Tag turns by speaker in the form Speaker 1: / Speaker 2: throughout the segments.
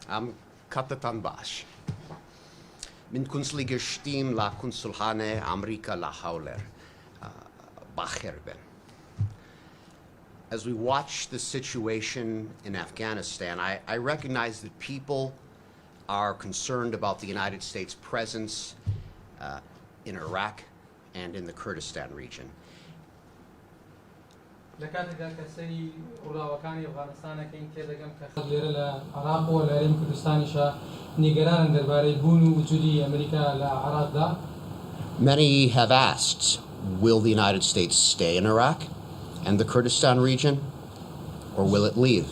Speaker 1: am Katatan Bash. Min kunstlige Stim la Kunsulhane Amerika la Hauler Bacherben. As we watch the situation in Afghanistan, I recognize that people are concerned about the United States' presence in Iraq and in the Kurdistan region. Many have asked, will the United States stay in Iraq and the Kurdistan region, or will it leave?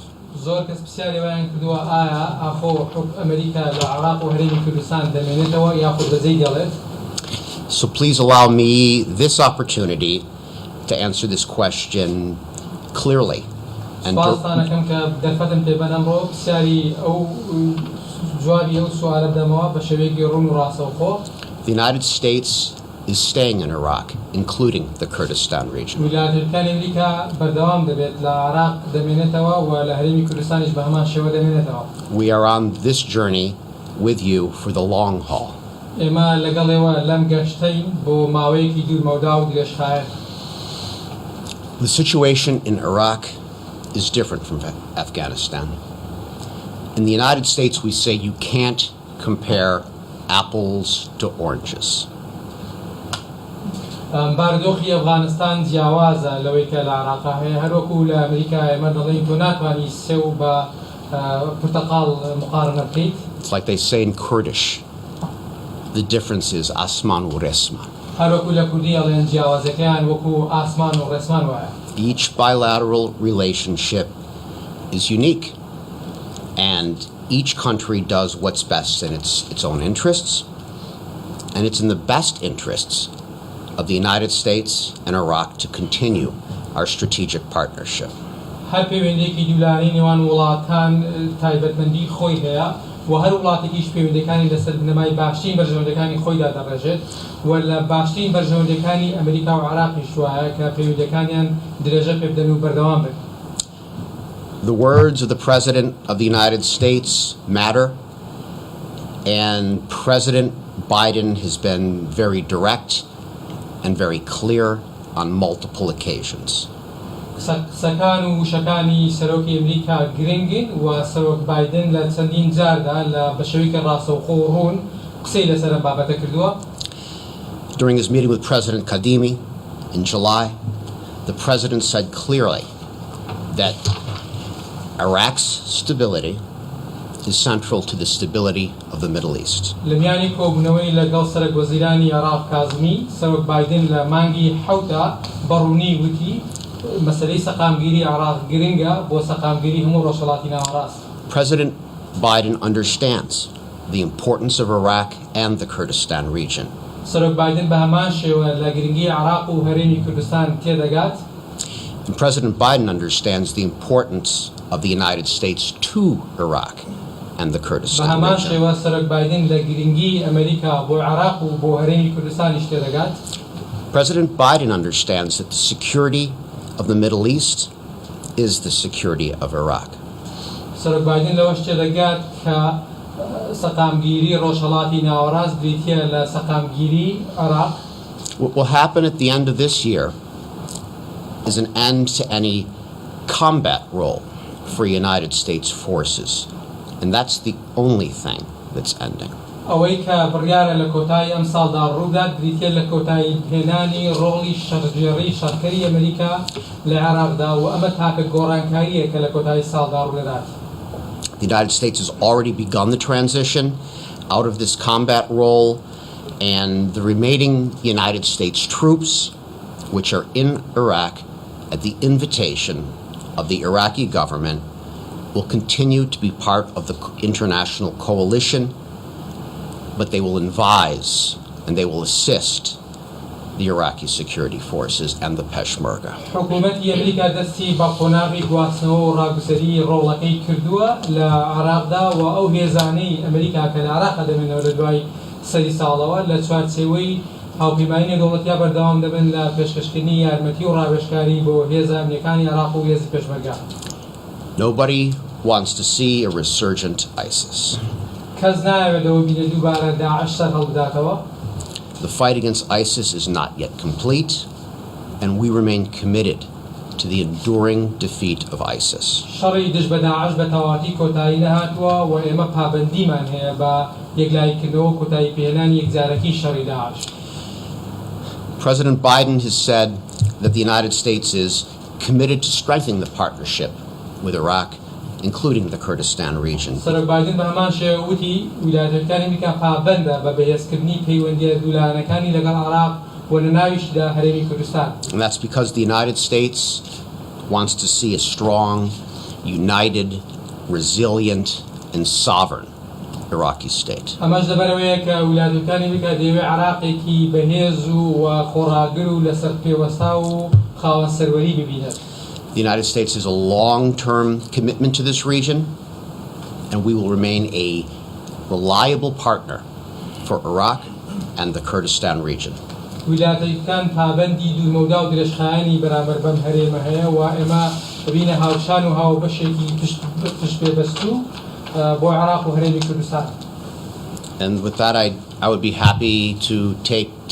Speaker 1: So please allow me this opportunity to answer this question clearly. And the United States is staying in Iraq, including the Kurdistan region. We are on this journey with you for the long haul. The situation in Iraq is different from Afghanistan. In the United States, we say you can't compare apples to oranges.
Speaker 2: باردۆخی ئەفغانستان جیاوازە لەوەی کە لە عێراقا هەیە هەروەکو لە ئەمریکا ئێمە دەڵێن تۆ ناتوانی سێو بە پورتەقاڵ مقارنە بکەیت.
Speaker 1: It's like they say in Kurdish, the difference is asman و resman.
Speaker 2: هەروەکو لە کوردی ئەڵێن جیاوازەکەیان وەکو ئاسمان و ڕێسمان وایە.
Speaker 1: Each bilateral relationship is unique, and each country does what's best in its own interests, and it's in the best interests of the United States and Iraq to continue our strategic partnership.
Speaker 2: هەر پەیوەندێکی دوولانەی نێوان وڵاتان تایبەتمەندی خۆی هەیە و هەر وڵاتێکیش پەیوەندەکانی لەسەر بنەمای باشترین بەرژەوەندەکانی خۆیدا دەڕێژێت و لە باشترین بەرژەوەندەکانی ئەمریکا و عێراقیش وایە کە پەیوەندەکانیان درێژە پێ بدەن و بەردەوام بن.
Speaker 1: The words of the President of the United States matter, and President Biden has been very direct and very clear on multiple occasions.
Speaker 2: سەکان و وشەکانی سەرۆکی ئەمریکا گرنگن و سەرۆک بایدن لە چەندین جاردا لە بەشێوەیەکی ڕاستەوخۆ و ڕوون قسەی لەسەر ئەم بابەتە کردووە.
Speaker 1: During his meeting with President Kadimi in July, the President said clearly that Iraq's stability is central to the stability of the Middle East.
Speaker 2: لەمیانی کۆبوونەوەی لەگەڵ سەرۆک وەزیرانی عێراق کازمی سەرۆک بایدن لە مانگی حەوتا بەڕوونی وتی مەسەلەی سەقامگیری عێراق گرنگە بۆ سەقامگیری هەموو ڕۆژهەڵاتی ناوەڕاست.
Speaker 1: President Biden understands the importance of Iraq and the Kurdistan region.
Speaker 2: سەرۆک بایدن بە هەمان شێوە لە گرنگی عێراق و هەرێمی کوردستان تێدەگات.
Speaker 1: And President Biden understands the importance of the United States to Iraq and the Kurdistan region. President Biden understands that the security of the Middle East is the security of Iraq. What will happen at the end of this year is an end to any combat role for United States forces, and that's the only thing that's ending. The United States has already begun the transition out of this combat role, and the remaining United States troops, which are in Iraq at the invitation of the Iraqi government, will continue to be part of the international coalition, but they will advise and they will assist the Iraqi security forces and the Peshmerga. Nobody wants to see a resurgent ISIS.
Speaker 2: کەس نایەوێتەوە بینە دووبارە داعش سەر هەڵبداتەوە.
Speaker 1: The fight against ISIS is not yet complete, and we remain committed to the enduring defeat of ISIS.
Speaker 2: شەڕی دژ بە داعش بە تەواتی کۆتایی نەهاتووە و ئێمە پابەندیمان هەیە بە یەکلایکردنەوە کۆتایی پێهێنانی یەکجارەکی شەڕی داعش.
Speaker 1: President Biden has said that the United States is committed to strengthening the partnership with Iraq, including the Kurdistan region.
Speaker 2: سەرۆک بایدن بە هەمان شێوە وتی ویلایەتەکانی ئەمریکا پابەندە بە بەهێزکردنی پەیوەندیە دوولانەکانی لەگەڵ عێراق و لە ناویشدا هەرێمی کوردستان.
Speaker 1: And that's because the United States wants to see a strong, united, resilient, and sovereign Iraqi state.
Speaker 2: ئەمەش لەبەرەوەیە کە ویلایەتەکانی ئەمریکا دەیەوێت عێراقێکی بەهێز و خۆڕاگر و لەسەر پێوەستا و خاوەن سەروەری ببینێت.
Speaker 1: The United States has a long-term commitment to this region, and we will remain a reliable partner for Iraq and the Kurdistan region.
Speaker 2: ویلایەتەکان پابەندی دوورمەودا و درێژخایەنی بەرامبەر بەم هەرێمە هەیە و ئێمە ببینە هاوشان و هاوبەشێکی پشت پێبەستوو بۆ عێراق و هەرێمی کوردستان.
Speaker 3: And with that, I would be happy to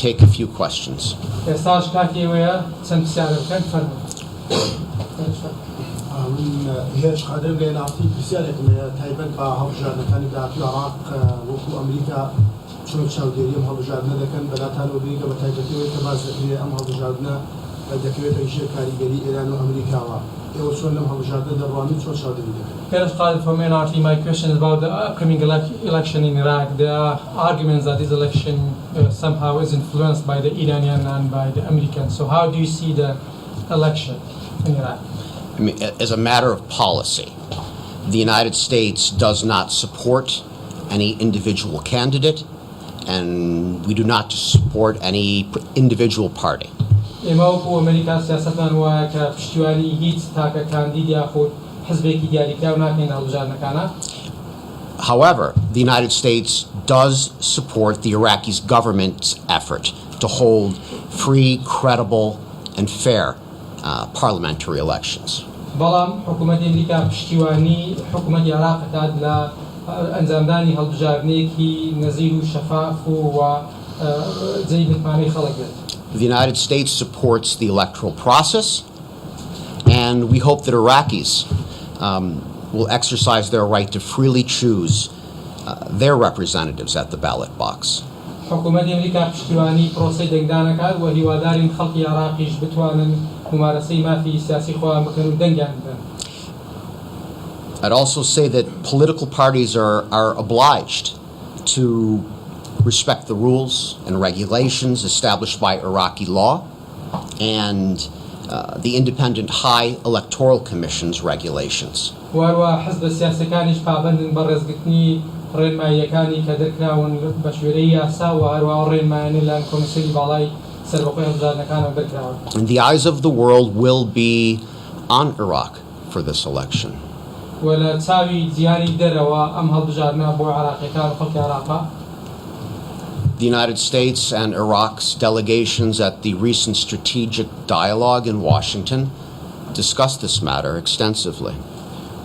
Speaker 3: take a few questions.
Speaker 2: ئێستاش کاتێوەیە چەند پرسیارە بکەن فەرمووی.
Speaker 4: هێش قادر لێ ناوتی پرسیارێکم هەیە تایبەت بە هەڵبژاردنەکانی داهاتوی عێراق وەکو ئەمریکا چۆن چاودێری ئەم هەڵبژاردنە دەکەن بەلاتانەوە بینیکە بە تایبەتیەوەی کە باز دەکرێت ئەم هەڵبژاردنە دەکەوێتە ژێر کاریگەری ئێران و ئەمریکاوە. ئێوە چۆن لەم هەڵبژاردنە دەڕوانی چۆن چاودێری دەکەن؟
Speaker 2: First, for me, my question is about the upcoming election in Iraq. There are arguments that this election somehow is influenced by the Iranian and by the Americans. So how do you see the election in Iraq?
Speaker 1: I mean, as a matter of policy, the United States does not support any individual candidate, and we do not support any individual party.
Speaker 2: ئێمە وەکو ئەمریکا سیاسەتمان وایە کە پشتیوانی هیچ تاکە کاندید یاخود حزبێکی دیاریکراو ناکەین هەڵبژاردنەکانە.
Speaker 1: However, the United States does support the Iraqi government's effort to hold free, credible, and fair parliamentary elections.
Speaker 2: بەڵام حکوومەتی ئەمریکا پشتیوانی حکوومەتی عێراق دەکات لە ئەنجامدانی هەڵبژاردنێکی نەزیر و شەفاف و جێی متمانەی خەڵک بێت.
Speaker 1: The United States supports the electoral process, and we hope that Iraqis will exercise their right to freely choose their representatives at the ballot box.
Speaker 2: حکوومەتی ئەمریکا پشتیوانی پرۆسەی دەنگدانەکات و هیوادارین خەڵکی عێراقیش بتوانن ممارسەی مافی سیاسی خۆیان بکەن و دەنگیان بدەن.
Speaker 1: I'd also say that political parties are obliged to respect the rules and regulations established by Iraqi law and the Independent High Electoral Commission's regulations.
Speaker 2: وهروە حزب سیاسەکانیش پابەندن بە ڕێزگرتنی ڕێنماییەکانی کە دەرکراون بە شوێرەی یاسا و هەروە ڕێنمایانەی لە کۆمیسیۆنی باڵای سەربەخۆی هەڵبژاردنەکانەوە دەرکراون.
Speaker 1: And the eyes of the world will be on Iraq for this election.
Speaker 2: و لە چاوی جیهانی دەرەوە ئەم هەڵبژاردنە بۆ عێراقیەکان و خەڵکی عێراقا.
Speaker 1: The United States and Iraq's delegations at the recent strategic dialogue in Washington discussed this matter extensively.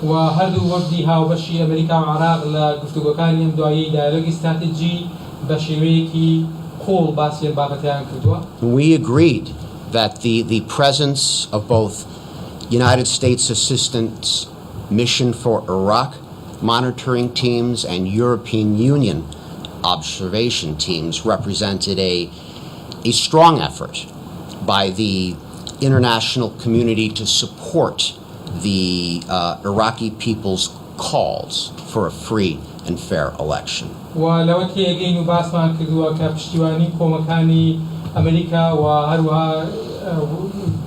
Speaker 2: و هەردوو وەفدی هاوبەشی ئەمریکا و عێراق لە گفتوگۆکانی ئەم دواییی دایلۆگی استراتیجی بە شێوەیەکی قوڵ باسییان بابەتیان کردووە.
Speaker 1: We agreed that the presence of both United States assistance mission for Iraq monitoring teams and European Union observation teams represented a strong effort by the international community to support the Iraqi people's calls for a free and fair election.
Speaker 2: و لەوە تێگەین و باسمان کردووە کە پشتیوانی کۆمەکانی ئەمریکا و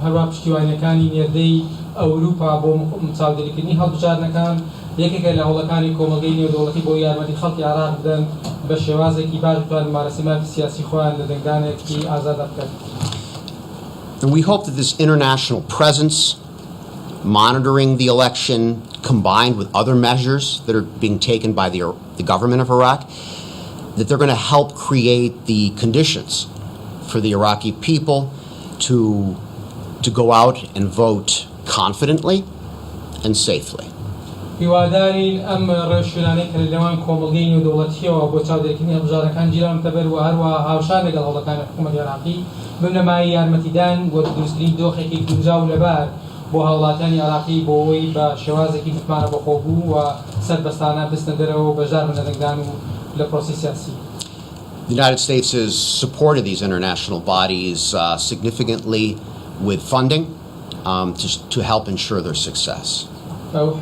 Speaker 2: هەروە پشتیوانیەکانی نێردەی ئەوروپا بۆ چاودێریکردنی هەڵبژاردنەکان یەکێکە لە هەوڵەکانی کۆمەلگەی نێودەوڵەتی بۆ یارمەتی خەڵکی عێراق بدەن بە شێوازێکی باش بتوانن مارەسی مافی سیاسی خۆیان لە دەنگدانێکی ئازاد بکەن.
Speaker 1: And we hope that this international presence monitoring the election combined with other measures that are being taken by the government of Iraq, that they're going to help create the conditions for the Iraqi people to go out and vote confidently and safely.
Speaker 2: هیوادارین ئەم ڕێوشوێنانەی کە لەوان کۆمەڵگەی نێودەوڵەتیەوە بۆ چاودێرکردنی هەڵبژاردنەکان جیران تەبەر و هەروە هاوشان لەگەڵ هەوڵەکانی حکوومەتی عێراقی بنەمای یارمەتیدان و دروستکردنی دۆخێکی گونجاو لەبار بۆ هاوڵاتیانی عێراقی بۆەوەی بە شێوازێکی متمانە بەخۆبوو و سەربەستانە بستنە دەرەوە بەژار بنەرەنگدان و لە پرۆسی سیاسی.
Speaker 3: The United States has supported these international bodies significantly with funding to help ensure their success.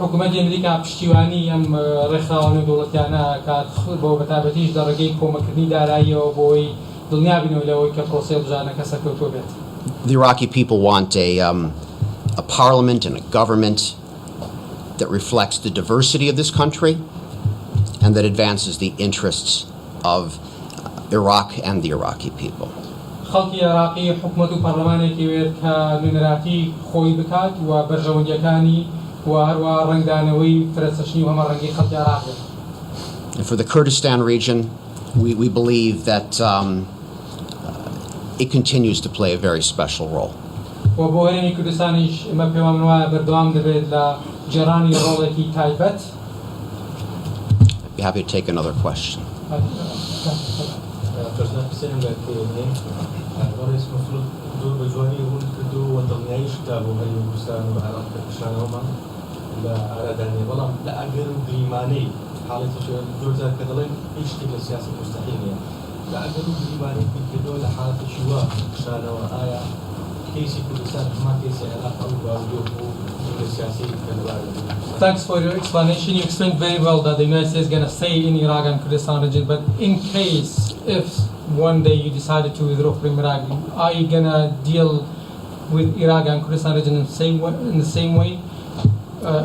Speaker 2: حکوومەتی ئەمریکا پشتیوانی ئەم ڕێکخراوە نێودەوڵەتیانە کات بۆ بەتابەتیش لە ڕێگەی کۆمەکردنی داراییەوە بۆی دڵنیابینەوە لەوەی کە پرۆسەی هەڵبژاردنەکە سەرکەوتووە بێت.
Speaker 3: The Iraqi people want a parliament and a government that reflects the diversity of this country and that advances the interests of Iraq and the Iraqi people.
Speaker 2: خەڵکی عێراقی حکوومەت و پەرلەمانێکی وێت کە نوێنەراتی خۆی بکات و بەرژەوەندیەکانی و هەروە ڕنگدانەوەی فرەسەشنی و هەمە ڕەنگی خەڵکی عێراقی.
Speaker 3: And for the Kurdistan region, we believe that it continues to play a very special role.
Speaker 2: و بۆ هەرێمی کوردستانیش ئمە پێمان وایە بەردەوام دەبێت لە جێڕانی ڕۆڵێکی تایبەت.
Speaker 3: I'd be happy to take another question.
Speaker 5: رئيس مفروض دور بجواني هون كدو وطنيايش كتابو هاي كردستان وعراق كشانهما لا أراداني والله لا أقر بريماني حالة شو جوزا كدلين إيش كده السياسة مستحيلة لا أقر بريماني كدو لحالة شوا كشانهما آية كيسي كردستان ما كيسي عراق أو باودو السياسي كالوالد.
Speaker 2: Thanks for your explanation. You explained very well that the United States is going to stay in Iraq and Kurdistan region, but in case if one day you decided to withdraw from Iraq, are you going to deal with Iraq and Kurdistan region in the same way?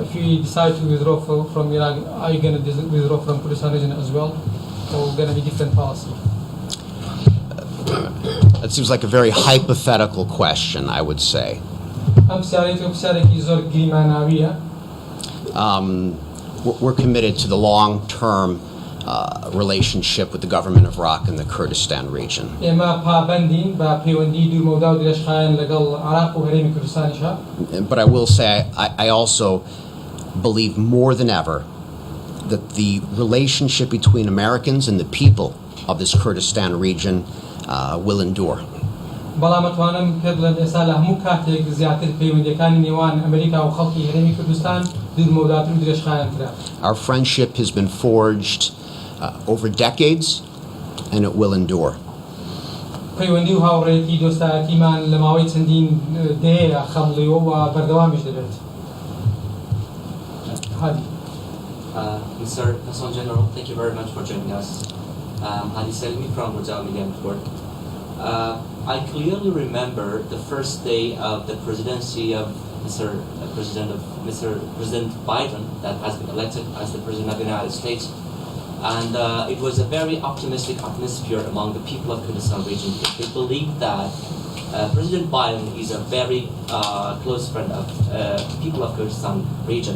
Speaker 2: If you decide to withdraw from Iraq, are you going to withdraw from Kurdistan region as well, or going to be different policy?
Speaker 3: That seems like a very hypothetical question, I would say. We're committed to the long-term relationship with the government of Iraq and the Kurdistan region. But I will say I also believe more than ever that the relationship between Americans and the people of this Kurdistan region will endure.
Speaker 2: بەڵام ئەتوانم پێت بڵێم ئێستا لە هەموو کاتێک زیاتر پەیوەندیەکانی نێوان ئەمریکا و خەڵکی هەرێمی کوردستان دوورمەولاتر و درێژخایەنترە.
Speaker 3: Our friendship has been forged over decades and it will endure.
Speaker 2: پەیوەندی و هاوڕێیەتی دۆستایەتیمان لە ماوەی چەندین دەیە خەمڵیەوە و بەردەوامیش دەبێت. هادی.
Speaker 6: Mr. Consul General, thank you very much for joining us. Hadi Selmi from Rojava Media Network. I clearly remember the first day of the presidency of Mr. President Biden that has been elected as the President of the United States. And it was a very optimistic atmosphere among the people of Kurdistan region. They believe that President Biden is a very close friend of people of Kurdistan region.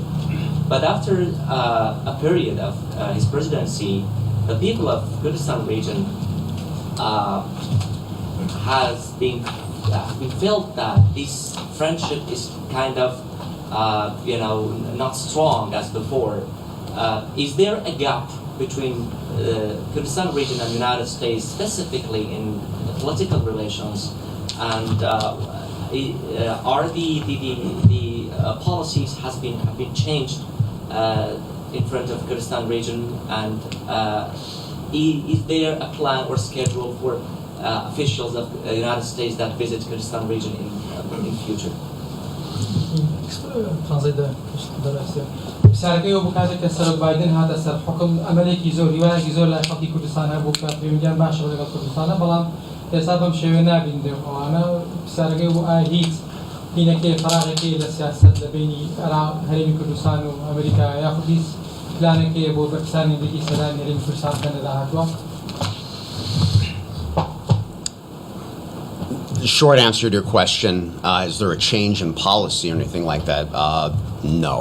Speaker 6: But after a period of his presidency, the people of Kurdistan region we felt that this friendship is kind of, not strong as before. Is there a gap between Kurdistan region and the United States, specifically in political relations, and are the policies have been changed in front of Kurdistan region, and is there a plan or schedule for officials of the United States that visit Kurdistan region in future?
Speaker 2: سارەکەی بۆ کاتێک کە سەر بایدن هاتە سەر حکم ئەمەلێکی زۆر هیوایەکی زۆر لای خەڵکی کوردستان هەبوو کە پەیوەندیان باشە لەگەڵ کوردستانە بەڵام ئێستا بەم شێوێ نابینرێ ئەوانە پرسیارەکەی بۆ ئایا هیچ هینەکەی فراغێکی لە سیاست لە بینی هەرێمی کوردستان و ئەمریکا یاخود هیچ پلانێکی بۆ بەرپرسانی دەکی سەردانی هەرێمی کوردستان کە داهاتووە؟
Speaker 3: The short answer to your question, is there a change in policy or anything like that? No,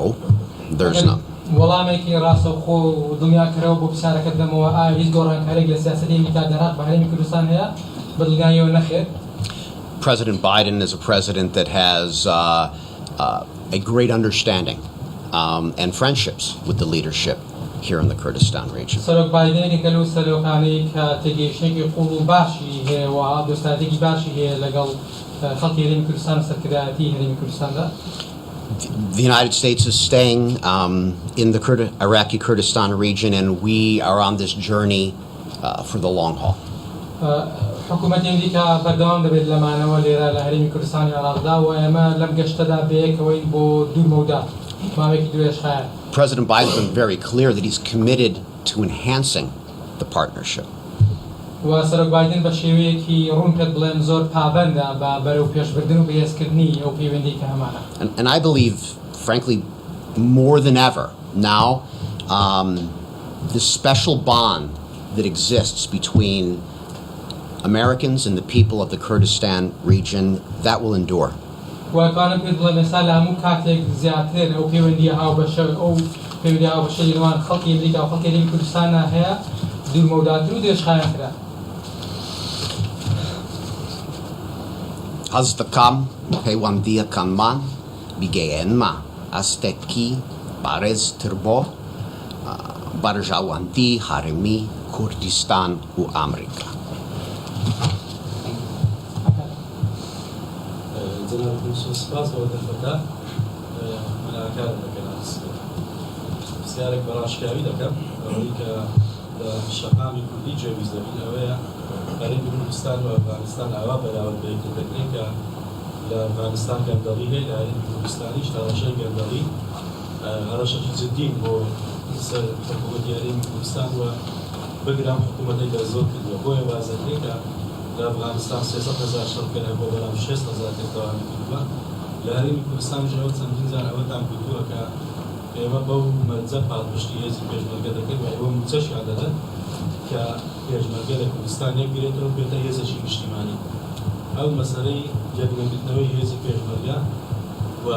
Speaker 3: there's not.
Speaker 2: وەڵامێکی ڕاستەوخۆ و دڵنیاکەرەوە بۆ پرسیارەکە بدەمەوە ئایا هیچ گۆڕانکاریێک لە سیاسەتی ئەمریکا دەهات بە هەرێمی کوردستان هەیە بەدڵنیاییەوە نەخێت؟
Speaker 3: President Biden is a president that has a great understanding and friendships with the leadership here in the Kurdistan region.
Speaker 2: سەرۆک بایدێنێک لەو سەرۆکانەی کە تێگەیشتێکی قوڵ و باشی هەیە و دۆستایەتێکی باشی هەیە لەگەڵ خەڵکی هەرێمی کوردستان و سەرکردایەتی هەرێمی کوردستاندا.
Speaker 3: The United States is staying in the Iraqi Kurdistan region, and we are on this journey for the long haul.
Speaker 2: حکوومەتی ئەمریکا بەردەوام دەبێت لەمانەوە لێرە لە هەرێمی کوردستانی عێراقدا و ئێمە لەم گەشتەدا بەیەکەوەی بۆ دوور مەودا ماوەیەکی درێژ خایە.
Speaker 3: President Biden has been very clear that he's committed to enhancing the partnership.
Speaker 2: و سەرۆک بایدن بە شێوەیەکی ڕوون پێت بڵێن زۆر پابەندە بە بەرەو پێشبردن و بەهێزکردنی ئەو پەیوەندی کە هەمانە.
Speaker 3: And I believe, frankly, more than ever now, the special bond that exists between Americans and the people of the Kurdistan region, that will endure.
Speaker 2: وەکانم پێت بڵێن ئێستا لە هەموو کاتێک زیاتر ئەو پەیوەندیە هاوبەشە ئەو پەیوەندی هاوبەشە لەنێوان خەڵکی ئەمریکا و خەڵکی هەرێمی کوردستانە هەیە دوور مەوداتر و درێژخایەنترە.
Speaker 3: Haztakam peywandiya kanman bigeyenma astetki barez tirbo barjawandi haremi Kurdistan u Amerika.
Speaker 5: جناب المسؤول سپاس بۆ دەرفەتە مناکارم دەکەن پرسیارێک بەڕاشکاوی دەکەم ئەوەی کە لە شەقامی کوردی جێویز دەبین ئەوەیە هەرێمی کوردستان و ئەفغانستان ئاوا بەراورد بە یەکتر دەکرێن کە لە ئەفغانستان گەندەڵی هەیە لە هەرێمی کوردستانیش هەڕەشەی گەندەڵی هەڕەشێکی جددین بۆ سەر حکوومەتی هەرێمی کوردستان و بگرام حکوومەتێک لە زۆر کردووە بۆیە وازەکرێ کە لە ئەفغانستان 300,000 شەڕکەر هەبوو بەڵام 6,000 تەواوی کردووە لە هەرێمی کوردستانیشەوە چەندین جار ئەوەتان کردووە کە ئێمە بەو مەرجە پاڵپشتی هێزی پێشمەرگە دەکەین و ئێوە موچەشیان دەدەن کە پێشمەرگە لە کوردستان یەکگرێتەوە بێتە هێزێکی نیشتیمانی ئەو مەسەلەی یەکگرتنەوەی هێزی پێشمەرگە و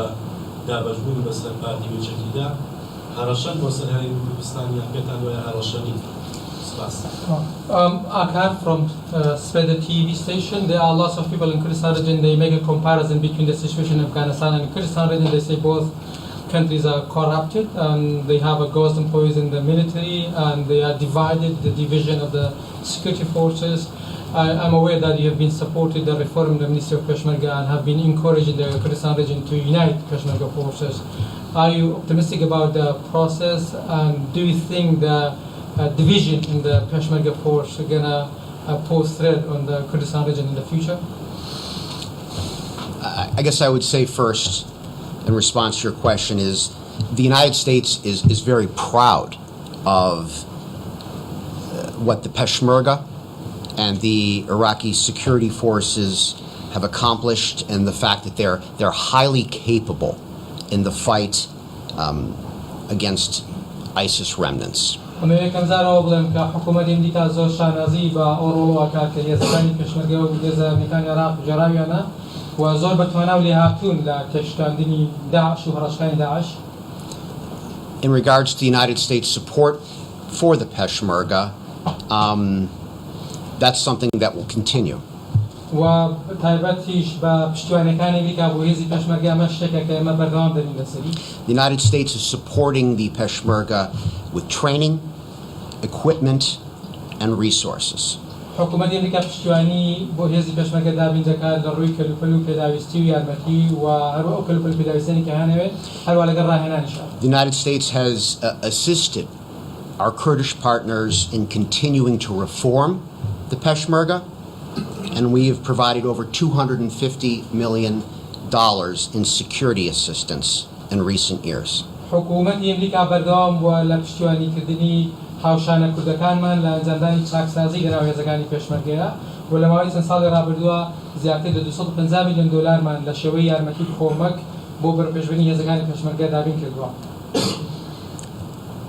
Speaker 5: دابەشبوون بەسەر پارتی وێچەکیدا هەڕەشەن بۆ سەر هەرێمی کوردستان یان پێتان وایە هەڕەشەنی.
Speaker 2: Akar from Spreader TV station, there are lots of people in Kurdistan region, they make a comparison between the situation in Afghanistan and Kurdistan region. They say both countries are corrupted and they have a ghost employees in the military and they are divided, the division of the security forces. I'm aware that you have been supported the reform of the Ministry of Peshmerga and have been encouraging the Kurdistan region to unite Peshmerga forces. Are you optimistic about the process and do you think the division in the Peshmerga force are going to pose threat on the Kurdistan region in the future?
Speaker 3: I guess I would say first, in response to your question, is the United States is very proud of what the Peshmerga and the Iraqi security forces have accomplished, and the fact that they're highly capable in the fight against ISIS remnants.
Speaker 2: ئەمریکا زارەوە بڵێم کە حکوومەتی ئەمریکا زۆر شانازی بە ئەو ڕۆڵەوەکە کە هێزەکانی پێشمەرگە و هێزەکانی عێراق جێڕاویانە و زۆر بەتوانا و لێهاتوون لە تێشکاندنی داعش و هەڕەشەکانی داعش.
Speaker 3: In regards to the United States support for the Peshmerga, that's something that will continue.
Speaker 2: و تایبەتیش بە پشتیوانەکانی ئەمریکا بۆ هێزی پێشمەرگە ئەمە شتێکە کە ئێمە بەردەوام دەبین لەسەری.
Speaker 3: The United States is supporting the Peshmerga with training, equipment, and resources.
Speaker 2: حکوومەتی ئەمریکا پشتیوانی بۆ هێزی پێشمەرگە دابین دەکات لە ڕووی کەلوپەل و پێداویستی و یارمەتی و هەروە ئەو کەلوپەل پێداویستانی کە هەنەوێت هەروە لەگەڵ ڕاهێنانیشە.
Speaker 3: The United States has assisted our Kurdish partners in continuing to reform the Peshmerga, and we have provided over $250 million in security assistance in recent years.
Speaker 2: حکوومەتی ئەمریکا بەردەوام بووە لە پشتیوانیکردنی هاوشانە کوردەکانمان لە ئەنجامدانی چاکسازی لەناو هێزەکانی پێشمەرگەیە و لە ماوەی چەند ساڵی ڕابردووە زیاتر لە $250 میلیۆن لە شێوەی یارمەتی کۆمەک بۆ بەرپێشبردنی هێزەکانی پێشمەرگە دابین کردووە.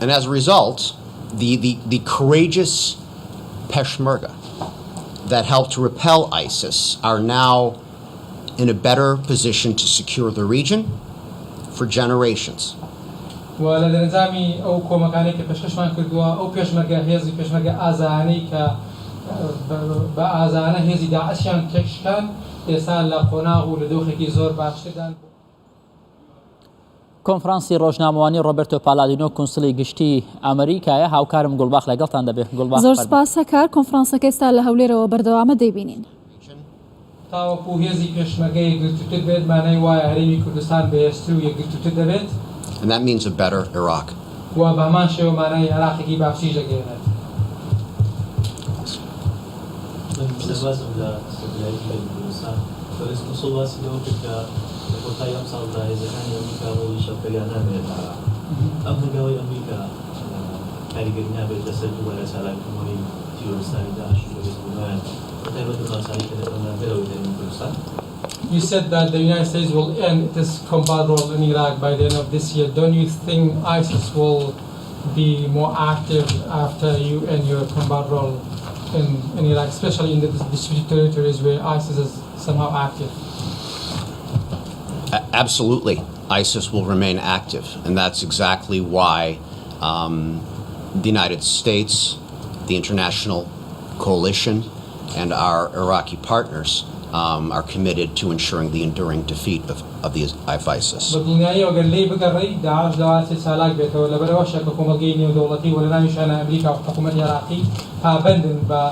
Speaker 3: And as a result, the courageous Peshmerga that helped to repel ISIS are now in a better position to secure the region for generations.
Speaker 2: و لە دەرەنجامی ئەو کۆمەکانەی کە پێشکەشمان کردووە ئەو پێشمەرگە هێزی پێشمەرگە ئازانەی کە بە ئازانە هێزی داعشیان تێکشکان ئێستا لە قۆناغ و لە دۆخێکی زۆر باشتردان.
Speaker 7: کۆنفرانسی ڕۆژنامەوانی ڕۆبێرتۆ پالادینۆ کونسڵی گشتی ئەمریکایە هاوکارم گوڵباخ لەگەڵتان دەبێت گوڵباخ
Speaker 8: زۆر سپاس هەکار کۆنفرانسەکە ئێستا لە هەولێرەوە بەردەوامە دەیبینین
Speaker 2: تاوەکو هێزی پێشمەرگەی یەکگرتووتر بێت مانای وایە هەرێمی کوردستان بەهێزتر و یەکگرتووتر دەبێت
Speaker 3: And that means a better Iraq.
Speaker 2: و بە هەمان شێوە مانای عێراقێکی باشیش دەگەێنێت
Speaker 5: لەبازم لە سەربیایی کوردستان بەڕێز کۆسڵ واسی لەوە کرد کە لە کۆتایی ئەم ساڵدا هێزەکانی ئەمریکا ڕۆڵی شەپەریان نابێت ئەم هەنگاوی ئەمریکا کاریگەری نابێت لەسەر دووبارە چالاکردنەوەی تیرۆریستانی داعش و بەهێزبوونەوەیان بەتایبەت بەناسایی کە دەرەوەی دەرەوەی کوردستان.
Speaker 2: You said that the United States will end its combat role in Iraq by the end of this year. Don't you think ISIS will be more active after you end your combat role in Iraq, especially in the disputed territories where ISIS is somehow active?
Speaker 3: Absolutely, ISIS will remain active, and that's exactly why the United States, the international coalition, and our Iraqi partners are committed to ensuring the enduring defeat of ISIS.
Speaker 2: بدڵنیایی ئەگەر لێی بگەڕێی داعش داواتی چالاک بێتەوە لەبەرەوەشە کە کۆمەلگەی نێودەوڵەتی وە لە ناویشانە ئەمریکا و حکوومەتی عێراقی پابەندن بە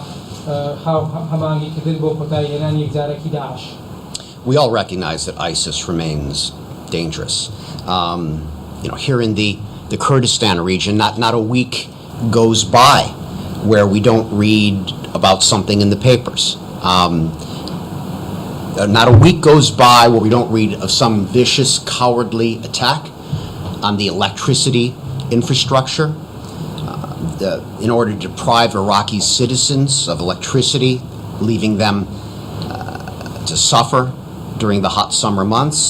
Speaker 2: هەمانگیکردن بۆ کۆتایی هێنانی یەکجارەکی داعش.
Speaker 3: We all recognize that ISIS remains dangerous. Here in the Kurdistan region, not a week goes by where we don't read about something in the papers. Not a week goes by where we don't read of some vicious, cowardly attack on the electricity infrastructure in order to deprive Iraqi citizens of electricity, leaving them to suffer during the hot summer months.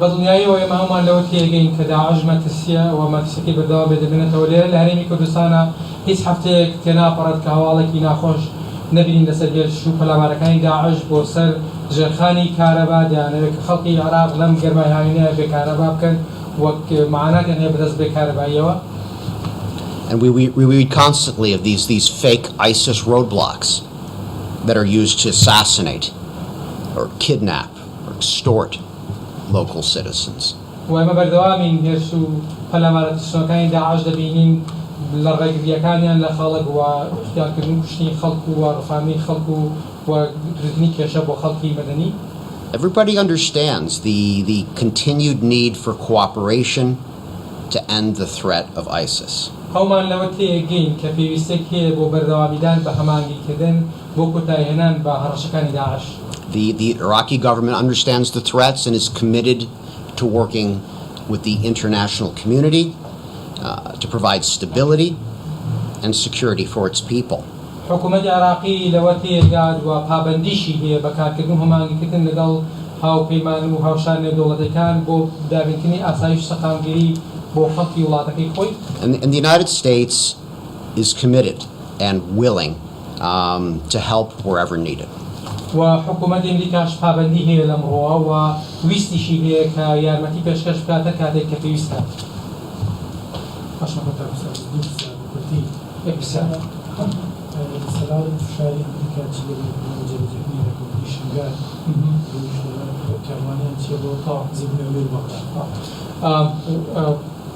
Speaker 2: بەدڵنیاییەوە ئێمە هەمومان لەوە تێگەین کە داعش مەترسیە و مەترسیەکەی بەردەوا بێدەبێنێتەوە لێرە لە هەرێمی کوردستانە هیچ هەفتەیەک تێناپەڕێت کە هەواڵێکی ناخۆش نبینین لەسەر هێرش و پەلامارەکانی داعش بۆ سەر ژێرخانی کارەبا دەیانەوێت کە خەڵکی عێراق لەم گەرمای هاوینەیە بێکارەبا بکەن وەک معناتیان هەیە بەدەست بێکارەباییەوە.
Speaker 3: And we read constantly of these fake ISIS roadblocks that are used to assassinate or kidnap or extort local citizens.
Speaker 2: و ئێمە بەردەوامین هێرش و پەلامارە تشنەکانی داعش دەبینین لە ڕێگریەکانیان لە خەڵک و اختیارکردن کوشتنی خەڵک و ڕفامی خەڵک و گرتنی کێشە بۆ خەڵکی مەدەنی.
Speaker 3: Everybody understands the continued need for cooperation to end the threat of ISIS.
Speaker 2: هەومان لەوە تێگەین کە پێویستێک هەیە بۆ بەردەوامیدان بە هەمانگیکردن بۆ کۆتایهێنان بە هەڕەشەکانی داعش.
Speaker 3: The Iraqi government understands the threats and is committed to working with the international community to provide stability and security for its people.
Speaker 2: حکوومەتی عێراقی لەوە تێگات و پابەندیشی هەیە بەکارکردن هەمانگیکردن لەگەڵ هاوپەیمان و هاوشان نێودەوڵەتەکان بۆ دابینکردنی ئاسایش سەقامگیری بۆ خەڵکی وڵاتەکەی خۆی.
Speaker 3: And the United States is committed and willing to help wherever needed.
Speaker 2: و حکوومەتی ئەمریکاش پابەندی هەیە لەمڕۆوە و ویستیشی هەیە کە یارمەتی پێشکەش بکاتە کاتێک کە پێویستە.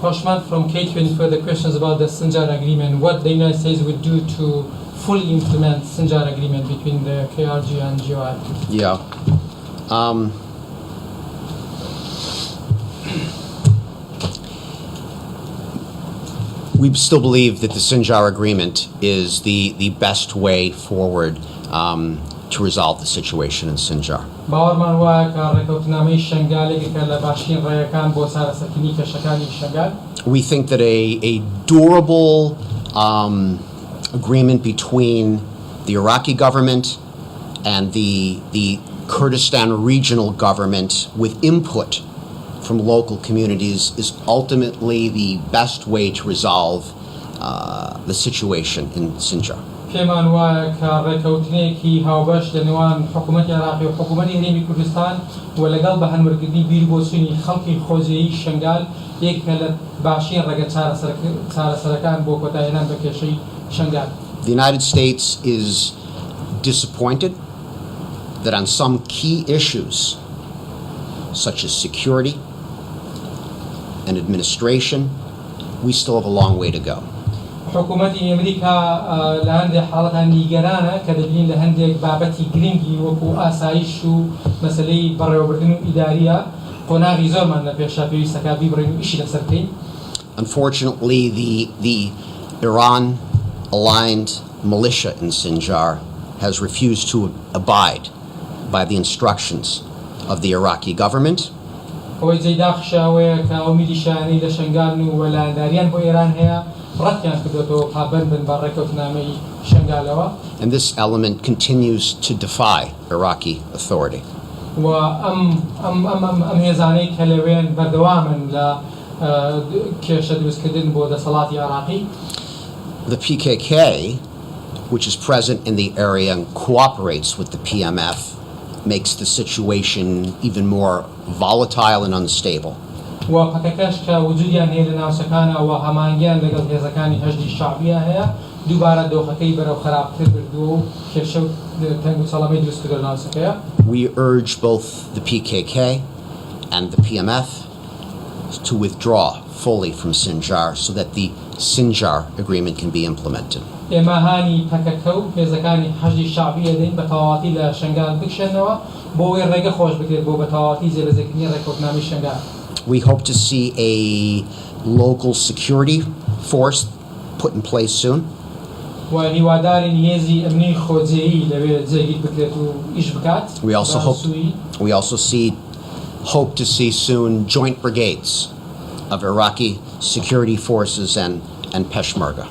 Speaker 2: Hoshman from K20 further questions about the Sinjar agreement. What the United States would do to fully implement Sinjar agreement between the KRG and GOI?
Speaker 3: Yeah. We still believe that the Sinjar agreement is the best way forward to resolve the situation in Sinjar.
Speaker 2: باوەڕمان وایە کە ڕێکەوتنامەی شەنگالێکێکە لە باشترین ڕێیەکان بۆ چارەسەرکردنی کێشەکانی شەنگال.
Speaker 3: We think that a durable agreement between the Iraqi government and the Kurdistan regional government with input from local communities is ultimately the best way to resolve the situation in Sinjar.
Speaker 2: پێمان وایە کە ڕێکەوتنێکی هاوبەش لە نێوان حکوومەتی عێراقی و حکوومەتی هەرێمی کوردستان و لەگەڵ بە هەنوەرگرتنی بیر بۆ چوونی خەڵکی خۆزیەیی شەنگال یەکێکە لە باشترین ڕێگە چارەسەرەکان بۆ کۆتایهێنان بە کێشەی شەنگال.
Speaker 3: The United States is disappointed that on some key issues, such as security, and administration, we still have a long way to go.
Speaker 2: حکوومەتی ئەمریکا لە هەندێک حاڵەتان نیگەرانە کە دەبین لە هەندێک بابەتی گرنگی وەکو ئاسایش و مەسلەی بەڕێوەبردن و ئیداریە قۆناغی زۆرمان لە پێشا پێویستەکە بیبڕین و ئیشی لەسەر بکەین.
Speaker 3: Unfortunately, the Iran-aligned militia in Sinjar has refused to abide by the instructions of the Iraqi government.
Speaker 2: ئەوەی جێداخشاوەیە کە ئەو میلیشیانەی لە شنگال و وەلایەنداریان بۆ ئێران هەیە ڕەتیان کردوێتەوە پابەند بن بە ڕێکەوتنامەی شنگالەوە.
Speaker 3: And this element continues to defy Iraqi authority.
Speaker 2: و ئەم هێزانەی کە لەوێن بەردەوامن لە کێشە دروستکردن بۆ دەسەڵاتی عراقی.
Speaker 3: The PKK, which is present in the area and cooperates with the PMF, makes the situation even more volatile and unstable.
Speaker 2: و پەکەکەش کە وجودیان هەیە لە ناوچەکانە و هەمانگیان لەگەڵ هێزەکانی هەژدی شعبیە هەیە دووبارە دۆخەکەی بەرەو خراپتر بردووە و کێشە و تەنگ و سەڵەمەی دروست کردو لە ناوچەکەیە.
Speaker 3: We urge both the PKK and the PMF to withdraw fully from Sinjar so that the Sinjar agreement can be implemented.
Speaker 2: ئێمە هانی پەکەکە و هێزەکانی هەژدی شعبیە دەین بە تەواوەتی لە شنگال بکشێنەوە بۆ ئەوەی ڕێگە خۆش بکرێت بۆ بە تەواوەتی جێبەجێکردنی ڕێکەوتنامەی شنگال.
Speaker 3: We hope to see a local security force put in place soon.
Speaker 2: و هیوادارین هێزی ئەمنی خۆجێیی لەوێ جێگیر بکرێت و ئیش بکات.
Speaker 3: We also hope to see soon joint brigades of Iraqi security forces and Peshmerga.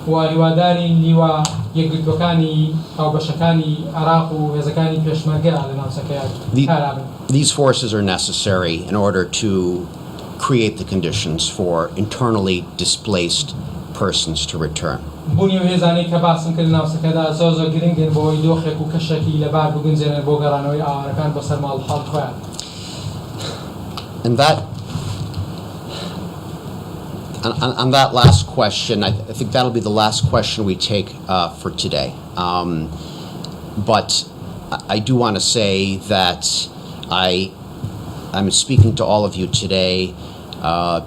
Speaker 2: و هیوادارین نیوە یەکگرتوەکانی هاوبەشەکانی عراق و هێزەکانی پێشمەرگە لە ناوچەکەیە کارابن.
Speaker 3: These forces are necessary in order to create the conditions for internally displaced persons to return.
Speaker 2: بوونی و هێزانەی کە باسم کرد لە ناوچەکەدا زۆر گرنگن بۆەوەی دۆخێک و کەشێکی لەبار بگونجێنن بۆ گەڕانەوەی ئاوارەکان بۆ سەر ماڵحاڵ خۆیان.
Speaker 3: And on that last question, I think that'll be the last question we take for today. But I do want to say that I'm speaking to all of you today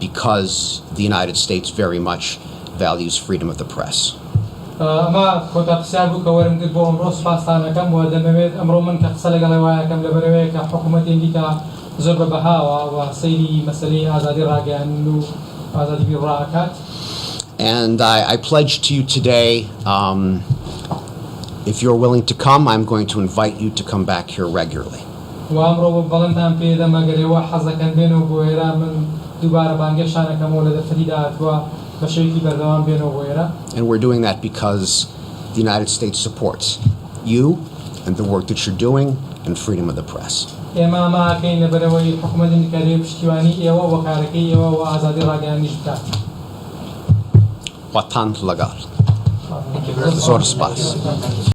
Speaker 3: because the United States very much values freedom of the press.
Speaker 2: ئەمە کۆتا پرسیار بوو کە وەرم کرد بۆ ئەمڕۆ سوپاسانەکەم و دەمەوێت ئەمڕۆ من کە قسە لەگەڵ وایەکەم لەبەرەوەی کە حکوومەتی ئەمریکا زۆر بەبەهاوە و سەیری مەسەلەی ئازادی ڕاگەیاندن و ئازادی بیرڕاکات.
Speaker 3: And I pledge to you today, if you're willing to come, I'm going to invite you to come back here regularly.
Speaker 2: و ئەمڕۆ بۆ بەڵێنتان پێدەمە گەرەوە حەزەکەن بێنەوە بۆ ئێرە من دووبارە بانگێشانەکەمەوە لە دەفریدا هاتووە بە شێوەیەکی بەردەوام بێنەوە بۆ ئێرە.
Speaker 3: And we're doing that because the United States supports you and the work that you're doing and freedom of the press.
Speaker 2: ئێمە ئەماکەین لەبەرەوەی حکوومەتی ئەمریکا پشتیوانی ئێوە و کارەکەی ئێوە و ئازادی ڕاگەیاندنیش بکات.
Speaker 3: Watan lagal.
Speaker 6: Thank you very much.
Speaker 3: Zor spas.